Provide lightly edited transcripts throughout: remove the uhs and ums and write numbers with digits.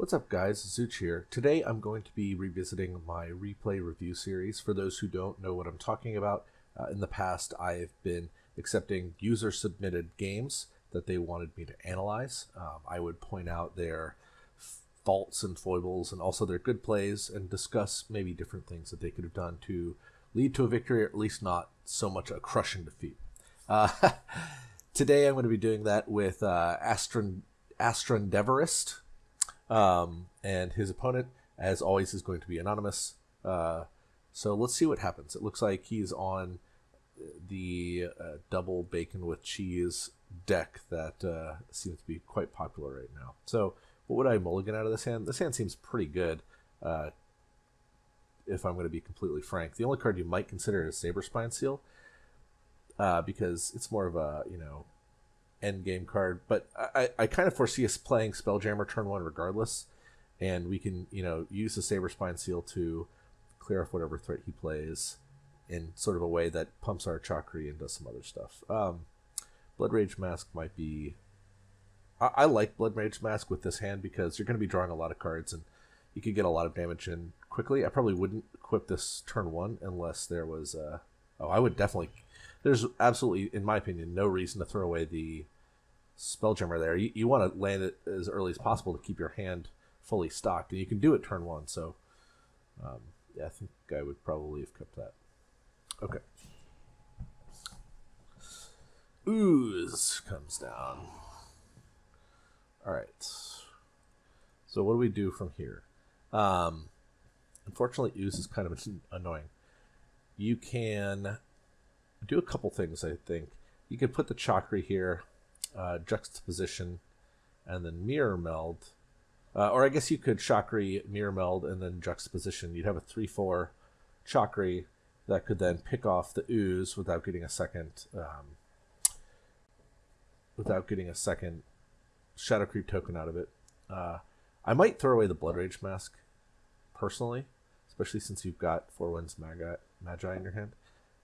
What's up, guys? Zuch here. Today I'm going to be revisiting my replay review series. For those who don't know what I'm talking about, in the past I've been accepting user-submitted games that they wanted me to analyze. I would point out their faults and foibles and also their good plays and discuss maybe different things that they could have done to lead to a victory, or at least not so much a crushing defeat. Today I'm going to be doing that with Duelyst. And his opponent, as always, is going to be anonymous. So let's see what happens. It looks like he's on the double bacon with cheese deck that seems to be quite popular right now. So what would I mulligan out of this hand? This hand seems pretty good, if I'm going to be completely frank. The only card you might consider is Saberspine Seal, because it's more of a, end game card, but I kind of foresee us playing Spelljammer turn one regardless, and we can use the Saberspine Seal to clear off whatever threat he plays in sort of a way that pumps our Chakri and does some other stuff. Blood Rage Mask might be... I like Blood Rage Mask with this hand because you're going to be drawing a lot of cards and you could get a lot of damage in quickly. I probably wouldn't equip this turn one unless there was I would definitely... There's absolutely, in my opinion, no reason to throw away the Spelljammer there. You want to land it as early as possible to keep your hand fully stocked, and you can do it turn one. So, yeah, I think I would probably have kept that. Okay. Ooze comes down. All right. So what do we do from here? Unfortunately, Ooze is kind of annoying. You can do a couple things, I think. You could put the Chakri here, juxtaposition, and then mirror meld. Or I guess you could Chakri, mirror meld, and then juxtaposition. You'd have a 3/4 Chakri that could then pick off the Ooze without getting a second Shadow Creep token out of it. I might throw away the Blood Rage Mask, personally, especially since you've got Four Winds Magi in your hand.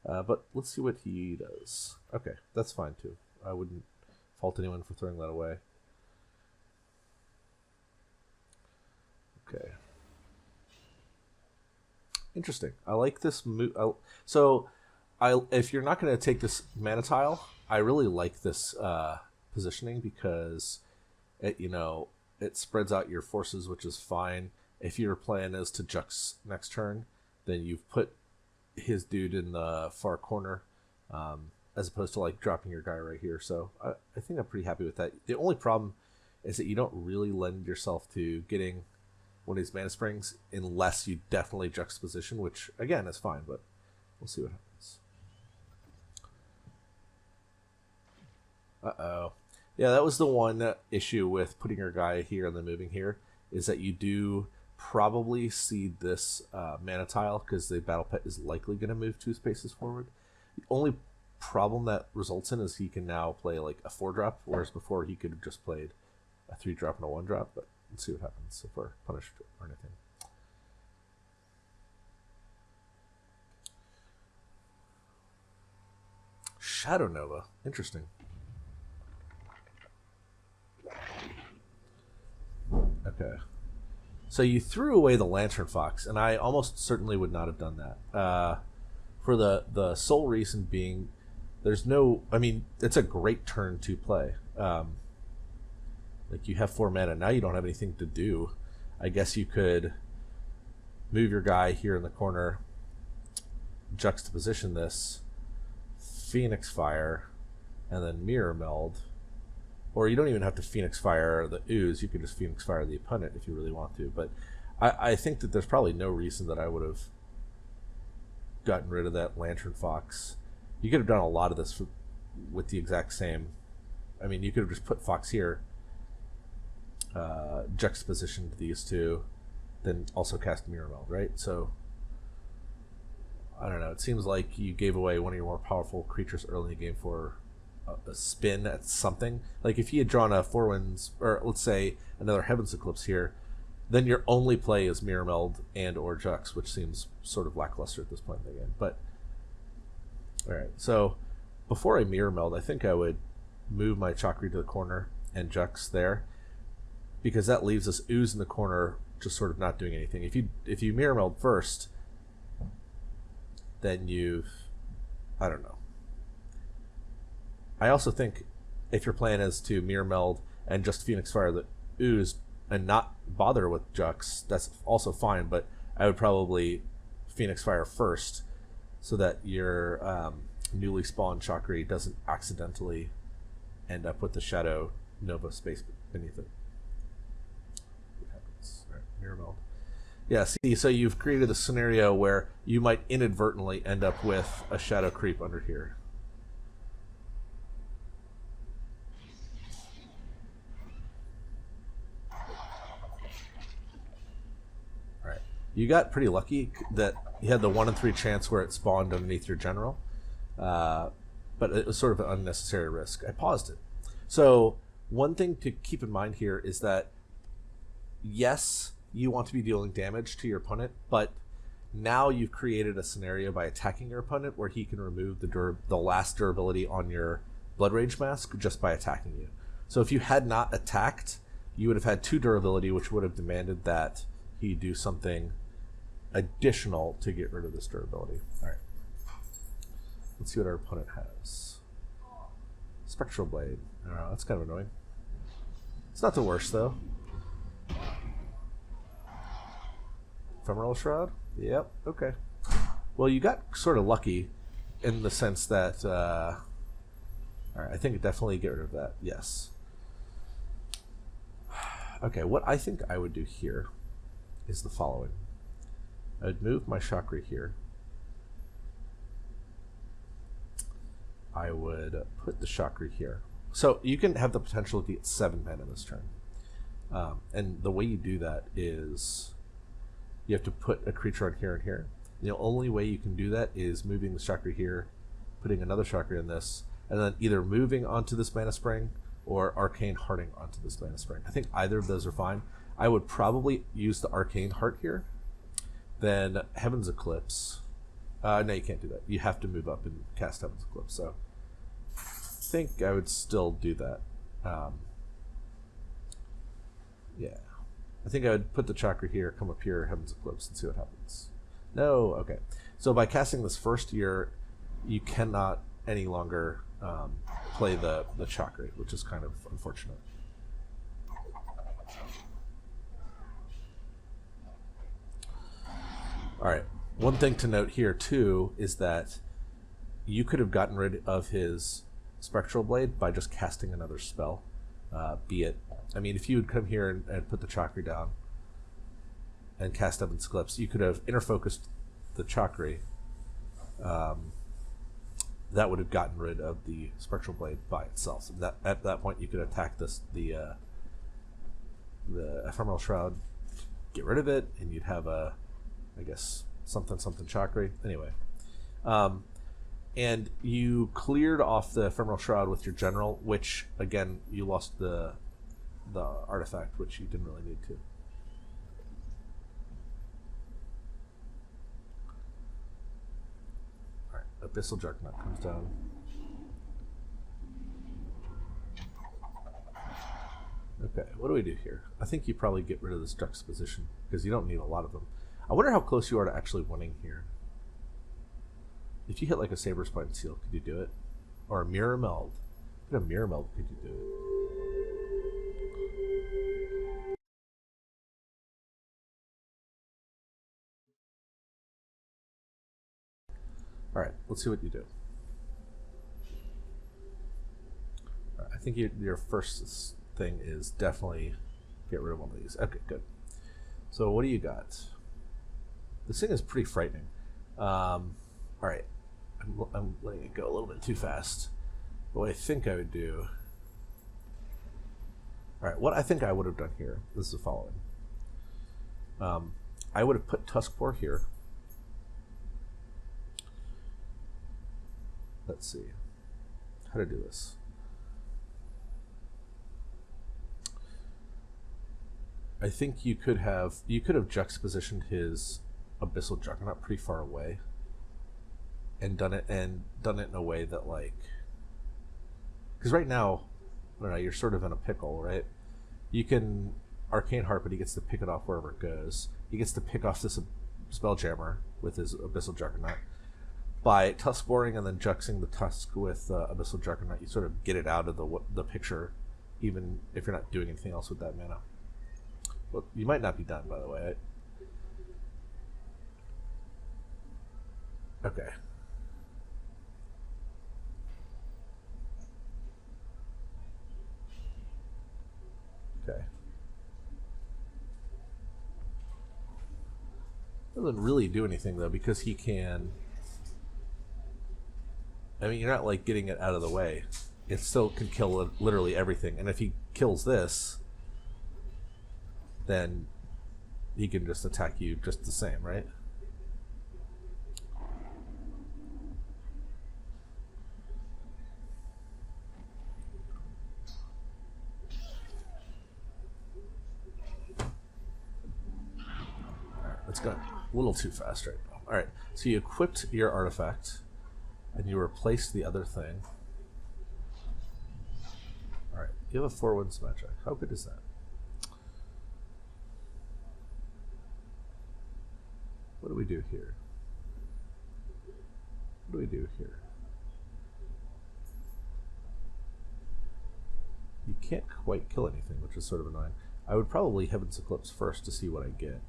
But let's see what he does. Okay, that's fine too. I wouldn't fault anyone for throwing that away. Okay. Interesting. I like this move. If you're not going to take this mana tile, I really like this positioning because it spreads out your forces, which is fine. If your plan is to Jux next turn, then you've put his dude in the far corner, as opposed to like dropping your guy right here. So I think I'm pretty happy with that. The only problem is that you don't really lend yourself to getting one of these mana springs unless you definitely juxtaposition, which again is fine, but we'll see what happens. Uh-oh. Yeah, that was the one issue with putting your guy here and then moving here, is that you do probably see this mana tile because the battle pet is likely going to move 2 spaces forward. The only problem that results in is he can now play like a 4-drop, whereas before he could have just played a 3-drop and a 1-drop. But let's see what happens if we're punished or anything. Shadow Nova, interesting. Okay. So you threw away the Lantern Fox, and I almost certainly would not have done that. For the sole reason being, there's no... I mean, it's a great turn to play. Like, you have 4 mana. Now you don't have anything to do. I guess you could move your guy here in the corner, juxtaposition this, Phoenix Fire, and then Mirror Meld. Or you don't even have to Phoenix Fire the Ooze. You could just Phoenix Fire the opponent if you really want to. But I think that there's probably no reason that I would have gotten rid of that Lantern Fox. You could have done a lot of this with the exact same... I mean, you could have just put Fox here, juxtapositioned these two, then also cast Mirror Meld, right? So, I don't know. It seems like you gave away one of your more powerful creatures early in the game for a spin at something. Like if he had drawn a 4 Winds, or let's say another Heaven's Eclipse here, then your only play is Mirror Meld and or Jux, which seems sort of lackluster at this point in the game. But alright, so before I Mirror Meld, I think I would move my Chakri to the corner and Jux there. because that leaves this ooze in the corner just sort of not doing anything. If you mirror meld first, then I don't know. I also think if your plan is to mirror meld and just Phoenix Fire the ooze and not bother with Jux, that's also fine, but I would probably Phoenix Fire first so that your newly spawned Chakra doesn't accidentally end up with the Shadow Nova space beneath it. What happens? All right, mirror meld. Yeah, see, so you've created a scenario where you might inadvertently end up with a Shadow Creep under here. Alright. You got pretty lucky that you had the 1 in 3 chance where it spawned underneath your general. But it was sort of an unnecessary risk. I paused it. So one thing to keep in mind here is that, yes, you want to be dealing damage to your opponent, but now you've created a scenario by attacking your opponent where he can remove the last durability on your Blood Rage Mask just by attacking you. So if you had not attacked, you would have had 2 durability, which would have demanded that he do something additional to get rid of this durability. All right. Let's see what our opponent has. Spectral Blade. I don't know, that's kind of annoying. It's not the worst, though. Ephemeral Shroud? Yep, okay. Well, you got sort of lucky in the sense that... Alright, I think it definitely get rid of that. Yes. Okay, what I think I would do here is the following. I would move my Chakra here. I would put the Chakra here. So you can have the potential to get 7 mana this turn. And the way you do that is you have to put a creature on here and here. The only way you can do that is moving the Chakra here, putting another Chakra in this, and then either moving onto this Mana Spring or Arcane Hearting onto this Mana Spring. I think either of those are fine. I would probably use the Arcane Heart here, then Heaven's Eclipse. No, you can't do that. You have to move up and cast Heaven's Eclipse. So I think I would still do that. Yeah. I think I would put the Chakra here, come up here, Heaven's Eclipse, and see what happens. No, okay. So by casting this first year, you cannot any longer play the Chakra, which is kind of unfortunate. Alright, one thing to note here too is that you could have gotten rid of his Spectral Blade by just casting another spell. Be it, I mean, if you would come here and put the Chakra down and cast Heaven's Eclipse, you could have interfocused the Chakra. That would have gotten rid of the Spectral Blade by itself. So that at that point, you could attack the Ephemeral Shroud, get rid of it, and you'd have a, I guess, something Chakra. Anyway, and you cleared off the Ephemeral Shroud with your general, which again you lost the artifact, which you didn't really need to. All right, Abyssal Juggernaut comes down. Okay, what do we do here? I think you probably get rid of this juxtaposition because you don't need a lot of them. I wonder how close you are to actually winning here. If you hit like a Saber Spine Seal, could you do it? Or a Mirror Meld? If you hit a Mirror Meld, could you do it? Alright, let's see what you do. Right, I think your first thing is definitely get rid of one of these. Okay, good. So what do you got? This thing is pretty frightening. Alright, I'm letting it go a little bit too fast. What I think I would do... Alright, what I think I would have done here is the following. I would have put Tuskboar here. Let's see how to do this. I think you could have juxtapositioned his Abyssal Juggernaut pretty far away and done it in a way that, like, because right now, I don't know, you're sort of in a pickle, right? You can Arcane Heart, but he gets to pick it off wherever it goes. He gets to pick off this Spelljammer with his Abyssal Juggernaut. By Tusk Boring and then juxing the Tusk with Abyssal Juggernaut, you sort of get it out of the picture, even if you're not doing anything else with that mana. Well, you might not be done, by the way. Okay. Okay. Doesn't really do anything though, because he can. I mean, you're not like getting it out of the way. It still can kill literally everything, and if he kills this, then he can just attack you just the same, right? Alright, let's go. A little too fast right now. Alright, so you equipped your artifact, and you replaced the other thing. Alright, you have a 4-1 smash check. How good is that? What do we do here? What do we do here? You can't quite kill anything, which is sort of annoying. I would probably Heaven's Eclipse first to see what I get,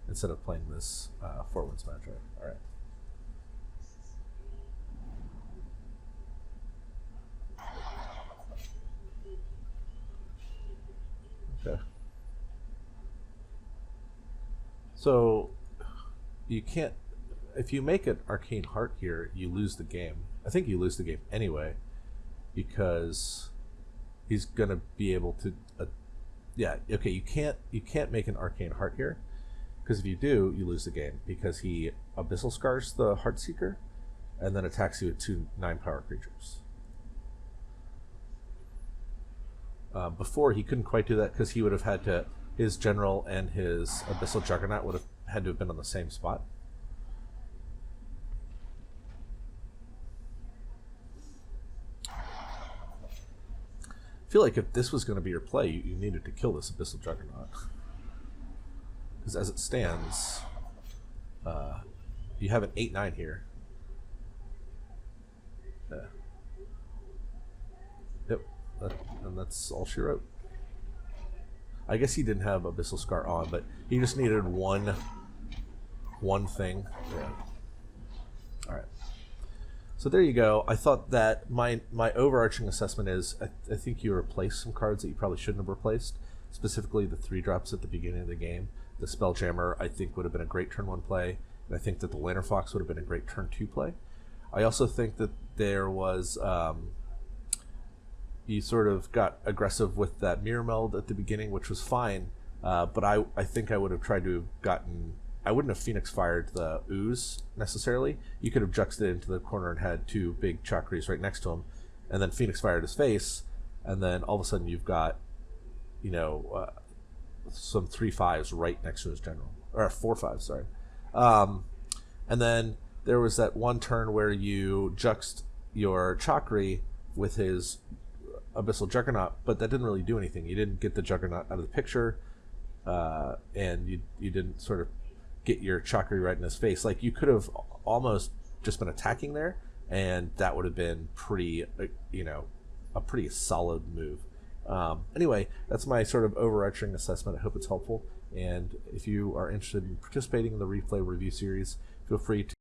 instead of playing this 4-1 smash check. Alright. Okay. So you can't, if you make an Arcane Heart here, you lose the game. I think you lose the game anyway, because he's gonna be able to yeah, okay, you can't make an Arcane Heart here, because if you do, you lose the game, because he Abyssal Scars the Heartseeker and then attacks you with 2 9-power creatures. Before, he couldn't quite do that because he would have had to, his General and his Abyssal Juggernaut would have had to have been on the same spot. I feel like if this was going to be your play, you needed to kill this Abyssal Juggernaut. Because as it stands, you have an 8-9 here. Yeah. Yep. And that's all she wrote. I guess he didn't have Abyssal Scar on, but he just needed one thing. Yeah. Alright. So there you go. I thought that my overarching assessment is I think you replaced some cards that you probably shouldn't have replaced. Specifically the 3-drops at the beginning of the game. The Spelljammer I think would have been a great turn 1 play. And I think that the Lantern Fox would have been a great turn 2 play. I also think that there was you sort of got aggressive with that Mirror Meld at the beginning, which was fine, but I think I would have tried to have gotten, I wouldn't have Phoenix fired the Ooze necessarily. You could have juxed it into the corner and had 2 big Chakris right next to him, and then Phoenix fired his face, and then all of a sudden you've got, you know, some 3/5s right next to his General, or 4/5s, sorry. And then there was that one turn where you juxed your Chakri with his Abyssal Juggernaut, but that didn't really do anything. You didn't get the Juggernaut out of the picture, and you didn't sort of get your Chakri right in his face. Like, you could have almost just been attacking there, and that would have been pretty, you know, a pretty solid move. Anyway, that's my sort of overarching assessment. I hope it's helpful, and if you are interested in participating in the replay review series, feel free to